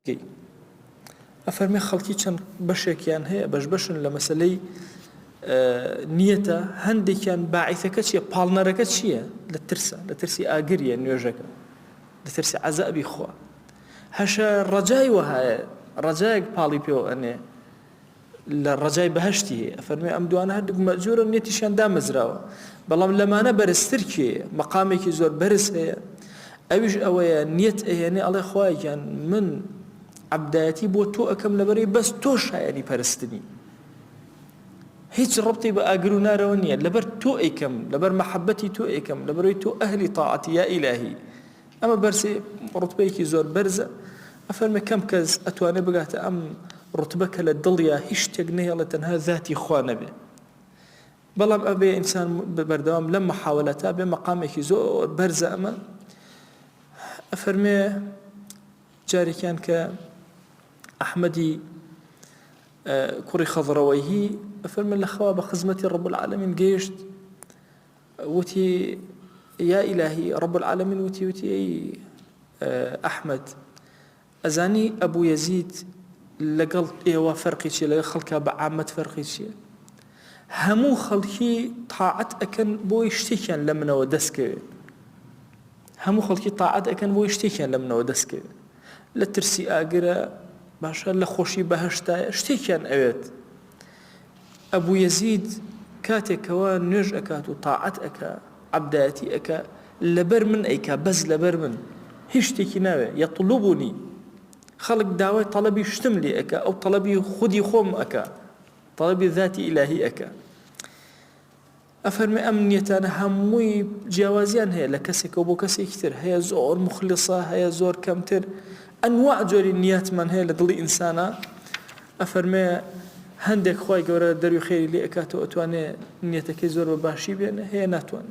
گەی ئەفەرمێ خەڵکی چەند بەشێکیان هەیە بەشن لە مەسەلەی نیەتە هەندێکیان باعیثەکە چییە پاڵنەرەکە چییە لە ترسی ئاگریە نوێژەکە لە ترسی عەزابی خوا هەشە ڕەجای وهایە ڕەجایەک پاڵی پێوە ئەنێ لە ڕەجای بەهەشتی هەیە ئەفەرمێ ئەم دوانە هەردووک مەجوورە نێتیشیان دامەزراوە بەڵام لەمانە بەرزتر کێ مەقامێکی زۆر بەرز هەیە ئەویش ئەوەیە نیەت ئەهێنێ ئەڵێ خوایان من عەبدایەتی بۆ تۆ ئەکەم لەبەرەوەی بەس تۆ شایەنی پەرستنی هیچ ڕەبتی بە ئاگر و نارەوە نییە لەبەر تۆ ئەیکەم لەبەر مەحەبەتی تۆ ئەیکەم لەبەرەوەی تۆ ئەهلی تاعەتی یا ئیلاهی ئەمە بەرسێ ڕوتبەیەکی زۆر بەرزە ئەفەرمێ کەم کەس ئەتوانێ بگاتە ئەم ڕوتبە کە لە دڵیا هیچ شتێک نەهێڵێت تەنها ذاتی خوا نەبێ بەڵام ئەبێ ئینسان بەردەوام لەم مەحاولەتە بێ مەقامێکی زۆر بەرزە ئەمە ئەفەرمێ جارێکیان کە ئەحمەدی کوڕی خەضڕەوەیهی ئەفەرمێ لە خەوا بە خزمەتی ڕەب العالەمین گەیشت وتی یا ئیلاهی ڕەب العالەمین وتی ئەی ئەحمەد ئەزانی ئەبوو یەزید لەگەڵ ئێوە فەرقی چیە لەگەڵ خەڵکا بە عامەت فەرقی چییە هەموو خەڵکی تاعەت ئەکەن بۆی شتێکیان لە منەوە دەستکەوێت هەموو خەڵکی تاعەت ئەکەن بۆی شتێکیان لە منەوە دەستکەوێت لە ترسی ئاگرە باشە لە خۆشی بەهەشتایە شتێکیان ئەوێت ئەبوو یەزید کاتێکەوە نوێژ ئەکات و تاعەت ئەکا عەبدایەتی ئەکا لەبەر من ئەیکا بەس لەبەر من هیچ شتێکی ناوێ یەطلبونی خەڵک داوای تەڵەبی شتم لێ ئەکا ئەو تەڵەبی خودی خۆم ئەکا تەڵەبی ذاتی ئیلاهی ئەکا ئەفەرمێ ئەم نیەتانە هەمووی جیاوازیان هەیە لە کەسێکەوە بۆ کەسێکی تر هەیە زۆر مخلصە هەیە زۆر کەمتر ئەنواع جۆری نیەتمان هەیە لە دڵی ئینسانە ئەفەرمێ هەندێک خوای گەورە دەروی خێری لێ ئەکاتەوە ئەتوانێ نیەتەکەی زۆر بە باشی بێنە هەیە ناتوانێت